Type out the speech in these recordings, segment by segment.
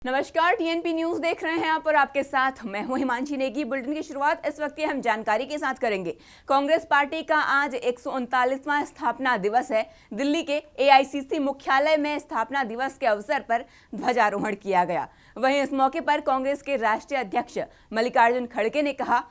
नमस्कार, TNP news देख रहे हैं आप और आपके साथ मैं हूं हिमांशी नेगी। बुलेटिन की शुरुआत इस वक्त की हम जानकारी के साथ करेंगे। कांग्रेस पार्टी का आज 139वां स्थापना दिवस है। दिल्ली के एआईसीसी मुख्यालय में स्थापना दिवस के अवसर पर ध्वजारोहण किया गया। वहीं इस मौके पर कांग्रेस के राष्ट्रीय अध्यक्ष मल्लिकार्जुन खड़गे ने कहा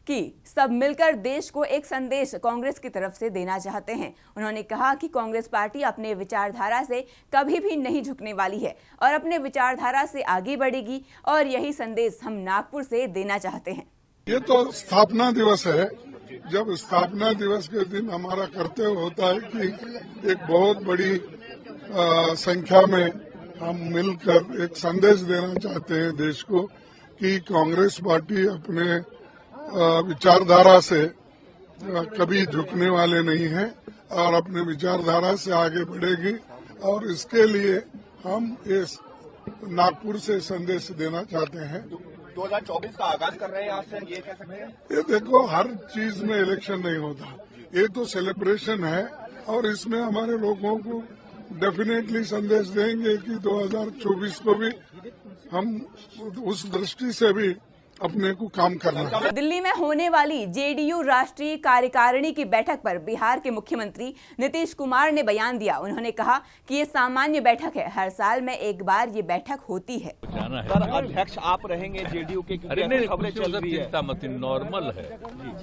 कि सब मिलकर देश को एक संदेश कांग्रेस की तरफ से देना चाहते हैं। उन्होंने कहा कि कांग्रेस पार्टी अपने विचारधारा से कभी भी नहीं झुकने वाली है और अपने विचारधारा से आगे बढ़ेगी और यही संदेश हम नागपुर से देना चाहते हैं। ये तो स्थापना दिवस है। जब स्थापना दिवस के दिन हमारा कर्तव्य होता है कि एक बहुत बड़ी संख्या में हम मिलकर एक संदेश देना चाहते हैं देश को कि कांग्रेस पार्टी अपने विचारधारा से कभी झुकने वाले नहीं है और अपने विचारधारा से आगे बढ़ेगी और इसके लिए हम इस नागपुर से संदेश देना चाहते हैं। 2024 का आगाज कर रहे हैं आज से, ये कह सकते हैं। ये देखो, हर चीज में इलेक्शन नहीं होता, ये तो सेलिब्रेशन है और इसमें हमारे लोगों को डेफिनेटली संदेश देंगे कि 2024 को भी हम उस दृष्टि से भी अपने को काम करना है। दिल्ली में होने वाली जेडीयू राष्ट्रीय कार्यकारिणी की बैठक पर बिहार के मुख्यमंत्री नीतीश कुमार ने बयान दिया। उन्होंने कहा कि ये सामान्य बैठक है, हर साल में एक बार ये बैठक होती है। सर, अध्यक्ष आप रहेंगे जेडीयू के? अरे नहीं, खबरें चल रही है, चिंता मत, नॉर्मल है।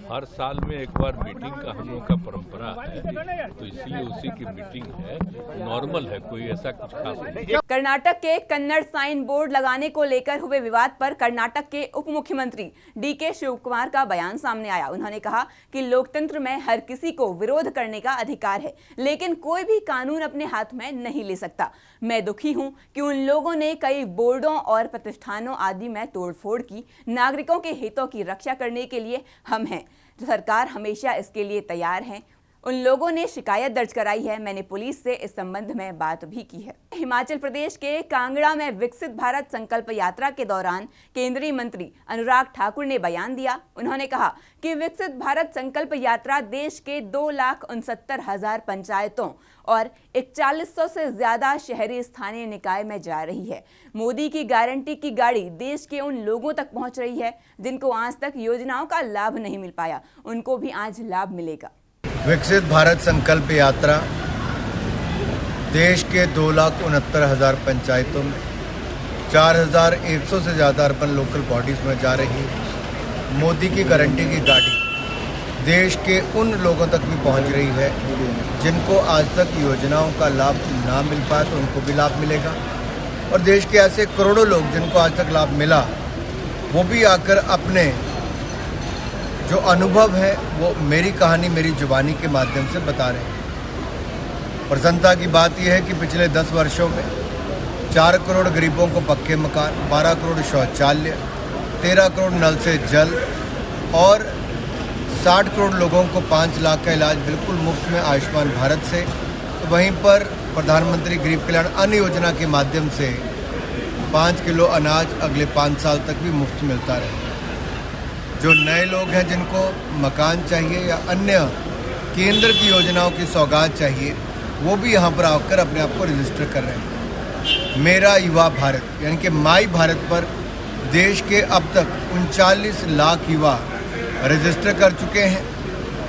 हर साल में एक बार मीटिंग का हम लोग का परंपरा है, तो इसलिए उसी की मीटिंग है, नॉर्मल है, कोई ऐसा कुछ खास नहीं। कर्नाटक के कन्नड़ साइन बोर्ड लगाने को लेकर हुए विवाद पर कर्नाटक के उप मुख्यमंत्री डीके शिव कुमार का बयान सामने आया। उन्होंने कहा कि लोकतंत्र में हर किसी को विरोध करने का अधिकार है, लेकिन कोई भी कानून अपने हाथ में नहीं ले सकता। मैं दुखी हूं कि उन लोगों ने कई बोर्डों और प्रतिष्ठानों आदि में तोड़फोड़ की। नागरिकों के हितों की रक्षा करने के लिए हम हैं, सरकार हमेशा इसके लिए तैयार है। उन लोगों ने शिकायत दर्ज कराई है, मैंने पुलिस से इस संबंध में बात भी की है। हिमाचल प्रदेश के कांगड़ा में विकसित भारत संकल्प यात्रा के दौरान केंद्रीय मंत्री अनुराग ठाकुर ने बयान दिया। उन्होंने कहा कि विकसित भारत संकल्प यात्रा देश के 2,69,000 पंचायतों और 4100 से ज्यादा शहरी स्थानीय निकाय में जा रही है। मोदी की गारंटी की गाड़ी देश के उन लोगों तक पहुंच रही है जिनको आज तक योजनाओं का लाभ नहीं मिल पाया, उनको भी आज लाभ मिलेगा। विकसित भारत संकल्प यात्रा देश के 2,69,000 पंचायतों में 4,100 से ज़्यादा अर्बन लोकल बॉडीज़ में जा रही है। मोदी की गारंटी की गाड़ी देश के उन लोगों तक भी पहुंच रही है जिनको आज तक योजनाओं का लाभ ना मिल पाया, तो उनको भी लाभ मिलेगा। और देश के ऐसे करोड़ों लोग जिनको आज तक लाभ मिला, वो भी आकर अपने जो अनुभव है वो मेरी कहानी मेरी जुबानी के माध्यम से बता रहे हैं। प्रसन्नता की बात यह है कि पिछले 10 वर्षों में 4 करोड़ गरीबों को पक्के मकान, 12 करोड़ शौचालय, 13 करोड़ नल से जल और 60 करोड़ लोगों को 5 लाख का इलाज बिल्कुल मुफ्त में आयुष्मान भारत से। तो वहीं पर प्रधानमंत्री गरीब कल्याण अन्न योजना के माध्यम से 5 किलो अनाज अगले 5 साल तक भी मुफ्त मिलता रहे। जो नए लोग हैं जिनको मकान चाहिए या अन्य केंद्र की योजनाओं की सौगात चाहिए, वो भी यहाँ पर आकर अपने आप को रजिस्टर कर रहे हैं। मेरा युवा भारत यानी कि माई भारत पर देश के अब तक 39 लाख युवा रजिस्टर कर चुके हैं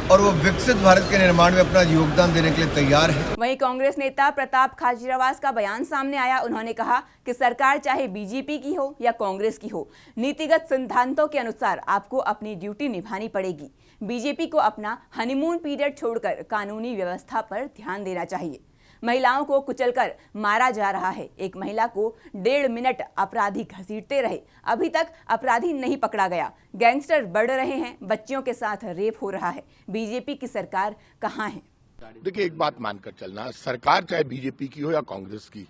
और वो विकसित भारत के निर्माण में अपना योगदान देने के लिए तैयार है। वहीं कांग्रेस नेता प्रताप खाचरियावास का बयान सामने आया। उन्होंने कहा कि सरकार चाहे बीजेपी की हो या कांग्रेस की हो, नीतिगत सिद्धांतों के अनुसार आपको अपनी ड्यूटी निभानी पड़ेगी। बीजेपी को अपना हनीमून पीरियड छोड़कर कानूनी व्यवस्था पर ध्यान देना चाहिए। महिलाओं को कुचलकर मारा जा रहा है। एक महिला को 1.5 मिनट अपराधी घसीटते रहे, अभी तक अपराधी नहीं पकड़ा गया। गैंगस्टर बढ़ रहे हैं, बच्चियों के साथ रेप हो रहा है। बीजेपी की सरकार कहां है? देखिए, एक बात मानकर चलना, सरकार चाहे बीजेपी की हो या कांग्रेस की,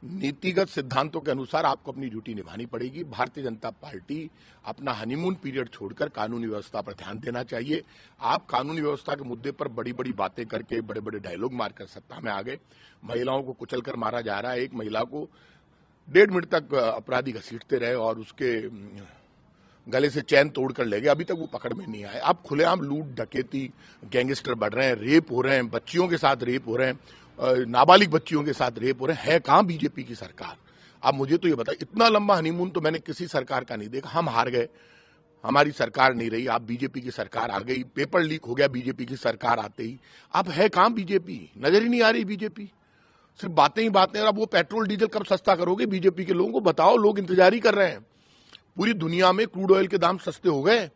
नीतिगत सिद्धांतों के अनुसार आपको अपनी ड्यूटी निभानी पड़ेगी। भारतीय जनता पार्टी अपना हनीमून पीरियड छोड़कर कानूनी व्यवस्था पर ध्यान देना चाहिए। आप कानूनी व्यवस्था के मुद्दे पर बड़ी बड़ी बातें करके, बड़े बड़े डायलॉग मारकर सत्ता में आ गए। महिलाओं को कुचलकर मारा जा रहा है। एक महिला को 1.5 मिनट तक अपराधी घसीटते रहे और उसके गले से चैन तोड़कर ले गए, अभी तक वो पकड़ में नहीं आए। अब खुलेआम लूट डकैती, गैंगस्टर बढ़ रहे हैं, रेप हो रहे हैं, बच्चियों के साथ रेप हो रहे हैं, नाबालिग बच्चियों के साथ रेप हो रहे हैं। है कहां बीजेपी की सरकार? अब मुझे तो ये बताइए, इतना लंबा हनीमून तो मैंने किसी सरकार का नहीं देखा। हम हार गए, हमारी सरकार नहीं रही, आप बीजेपी की सरकार आ गई, पेपर लीक हो गया बीजेपी की सरकार आते ही। अब है कहां बीजेपी? नजर ही नहीं आ रही बीजेपी, सिर्फ बातें ही बातें। अब वो पेट्रोल डीजल कब सस्ता करोगे? बीजेपी के लोगों को बताओ, लोग इंतजार ही कर रहे हैं। पूरी दुनिया में क्रूड ऑयल के दाम सस्ते हो गए।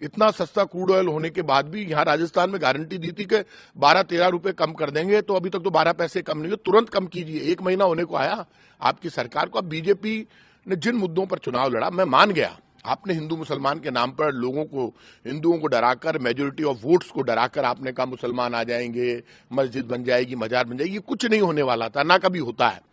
इतना सस्ता क्रूड ऑयल होने के बाद भी यहां राजस्थान में गारंटी दी थी कि 12-13 रुपए कम कर देंगे, तो अभी तक तो 12 पैसे कम नहीं हुए। तुरंत कम कीजिए, 1 महीना होने को आया आपकी सरकार को। अब बीजेपी ने जिन मुद्दों पर चुनाव लड़ा, मैं मान गया, आपने हिंदू मुसलमान के नाम पर लोगों को, हिंदुओं को डराकर, मेजोरिटी ऑफ वोट्स को डराकर आपने कहा मुसलमान आ जाएंगे, मस्जिद बन जाएगी, मजार बन जाएगी। ये कुछ नहीं होने वाला था, ना कभी होता है।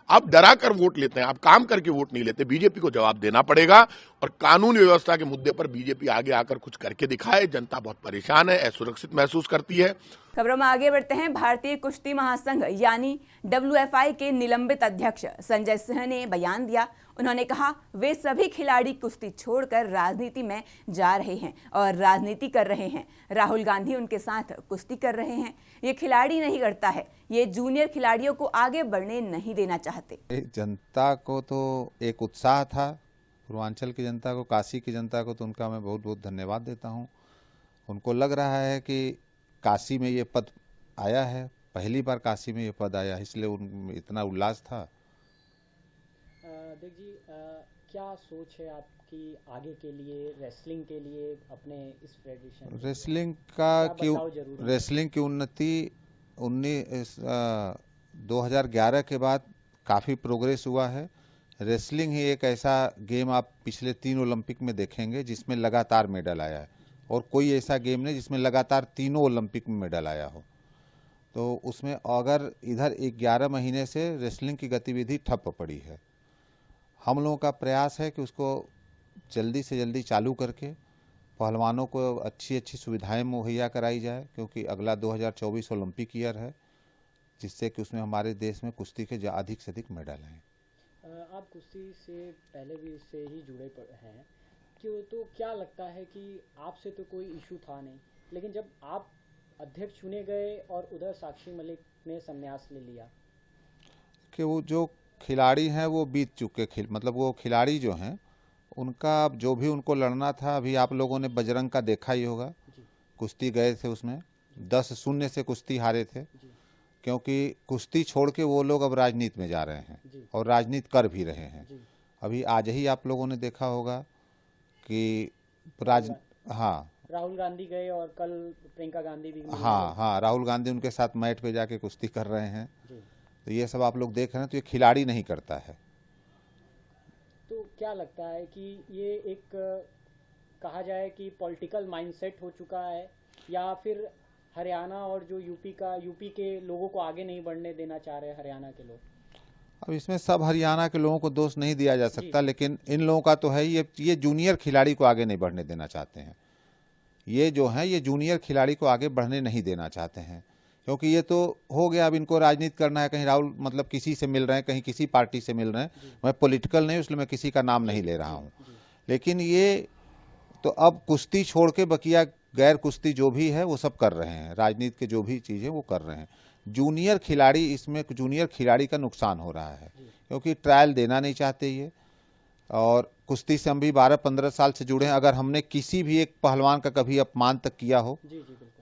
आप डरा कर वोट लेते हैं, आप काम करके वोट नहीं लेते। बीजेपी को जवाब देना पड़ेगा, और कानून व्यवस्था के मुद्दे पर बीजेपी आगे आकर कुछ करके दिखाए। जनता बहुत परेशान है, असुरक्षित महसूस करती है। खबरों में आगे बढ़ते हैं। भारतीय कुश्ती महासंघ यानी WFI के निलंबित अध्यक्ष संजय सिंह ने बयान दिया। उन्होंने कहा वे सभी खिलाड़ी कुश्ती छोड़कर राजनीति में जा रहे हैं और राजनीति कर रहे हैं। राहुल गांधी उनके साथ कुश्ती कर रहे हैं। ये खिलाड़ी नहीं करता है, ये जूनियर खिलाड़ियों को आगे बढ़ने नहीं देना चाहते। जनता को तो एक उत्साह था, पूर्वांचल की जनता को, काशी की जनता को तो उनका मैं बहुत बहुत धन्यवाद देता हूँ। उनको लग रहा है कि काशी में ये पद आया है, पहली बार काशी में ये पद आया, इसलिए उनमें इतना उल्लास था। देख जी, क्या सोच है आपकी आगे के लिए, रेसलिंग के लिए, अपने इस फेडरेशन? रेसलिंग की उन्नति 2011 के बाद काफ़ी प्रोग्रेस हुआ है। रेसलिंग ही एक ऐसा गेम आप पिछले 3 ओलंपिक में देखेंगे जिसमें लगातार मेडल आया है, और कोई ऐसा गेम नहीं जिसमें लगातार 3 ओलंपिक में मेडल आया हो। तो उसमें अगर इधर 11 महीने से रेसलिंग की गतिविधि ठप पड़ी है। हम लोगों का प्रयास है कि उसको जल्दी से जल्दी चालू करके पहलवानों को अच्छी अच्छी सुविधाएं मुहैया कराई जाए, क्योंकि अगला 2024 ओलंपिक ईयर है, जिससे कि उसमें हमारे देश में कुश्ती के अधिक से अधिक मेडल हैं। आप कुश्ती से पहले भी इससे ही जुड़े हैं, क्यों? तो क्या लगता है कि आपसे तो कोई इशू था नहीं, लेकिन जब आप अध्यक्ष चुने गए और उधर साक्षी मलिक ने संन्यास ले लिया, कि वो जो खिलाड़ी हैं वो बीत चुके, मतलब वो खिलाड़ी जो हैं उनका जो भी उनको लड़ना था, अभी आप लोगों ने बजरंग का देखा ही होगा, कुश्ती गए थे, उसमें 10-0 से कुश्ती हारे थे, क्योंकि कुश्ती छोड़ के वो लोग अब राजनीति में जा रहे हैं और राजनीति कर भी रहे हैं। अभी आज ही आप लोगों ने देखा होगा कि राहुल गांधी गए और कल प्रियंका गांधी भी। हाँ, राहुल गांधी उनके साथ मैट पे जाके कुश्ती कर रहे हैं। तो ये सब आप लोग देख रहे हैं, तो ये खिलाड़ी नहीं करता है। तो क्या लगता है कि ये एक कहा जाए कि पॉलिटिकल माइंडसेट हो चुका है, या फिर हरियाणा और जो यूपी के लोगों को आगे नहीं बढ़ने देना चाह रहे हरियाणा के लोग? अब इसमें सब हरियाणा के लोगों को दोष नहीं दिया जा सकता, लेकिन इन लोगों का तो है ये जूनियर खिलाड़ी को आगे नहीं बढ़ने देना चाहते हैं। ये जो है ये जूनियर खिलाड़ी को आगे बढ़ने नहीं देना चाहते हैं, क्योंकि ये तो हो गया, अब इनको राजनीति करना है। कहीं राहुल मतलब किसी से मिल रहे हैं, कहीं किसी पार्टी से मिल रहे हैं। मैं पॉलिटिकल नहीं, इसलिए मैं किसी का नाम नहीं ले रहा हूँ, लेकिन ये तो अब कुश्ती छोड़ के बकिया गैर कुश्ती जो भी है वो सब कर रहे हैं, राजनीति के जो भी चीज़ें वो कर रहे हैं। जूनियर खिलाड़ी, इसमें जूनियर खिलाड़ी का नुकसान हो रहा है, क्योंकि ट्रायल देना नहीं चाहते ये। और कुश्ती से हम भी 12-15 साल से जुड़े हैं। अगर हमने किसी भी एक पहलवान का कभी अपमान तक किया हो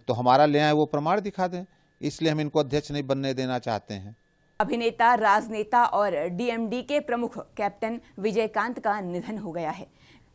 तो हमारा ले आए वो प्रमाण दिखा दें, इसलिए हम इनको अध्यक्ष नहीं बनने देना चाहते हैं। अभिनेता, राजनेता और DMD के प्रमुख कैप्टन विजयकांत का निधन हो गया है।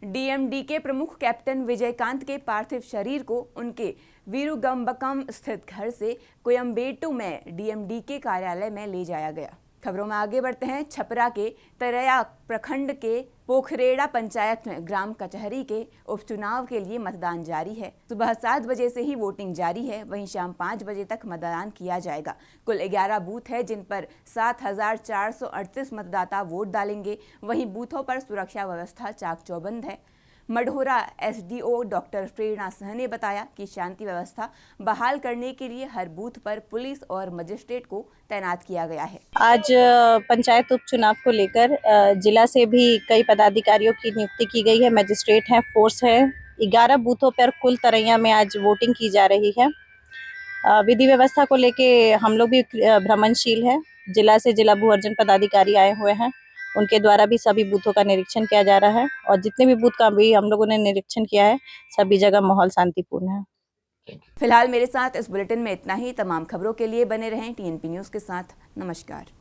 DMD के प्रमुख कैप्टन विजयकांत के पार्थिव शरीर को उनके वीरुगंबकम स्थित घर से कोयम्बेटू में DMD के कार्यालय में ले जाया गया। खबरों में आगे बढ़ते हैं। छपरा के तरया प्रखंड के पोखरेड़ा पंचायत में ग्राम कचहरी के उपचुनाव के लिए मतदान जारी है। सुबह 7 बजे से ही वोटिंग जारी है, वहीं शाम 5 बजे तक मतदान किया जाएगा। कुल 11 बूथ है, जिन पर 7,438 मतदाता वोट डालेंगे। वहीं बूथों पर सुरक्षा व्यवस्था चाक चौबंद है। मढ़ौरा SDO डॉक्टर प्रेरणा सिंह ने बताया कि शांति व्यवस्था बहाल करने के लिए हर बूथ पर पुलिस और मजिस्ट्रेट को तैनात किया गया है। आज पंचायत उपचुनाव को लेकर जिला से भी कई पदाधिकारियों की नियुक्ति की गई है, मजिस्ट्रेट है, फोर्स है। 11 बूथों पर कुल तरैया में आज वोटिंग की जा रही है। विधि व्यवस्था को लेके हम लोग भी भ्रमणशील है। जिला से जिला भू अर्जन पदाधिकारी आए हुए हैं उनके द्वारा भी सभी बूथों का निरीक्षण किया जा रहा है और जितने भी बूथ का भी हम लोगों ने निरीक्षण किया है सभी जगह माहौल शांतिपूर्ण है। फिलहाल मेरे साथ इस बुलेटिन में इतना ही। तमाम खबरों के लिए बने रहें टीएनपी न्यूज़ के साथ। नमस्कार।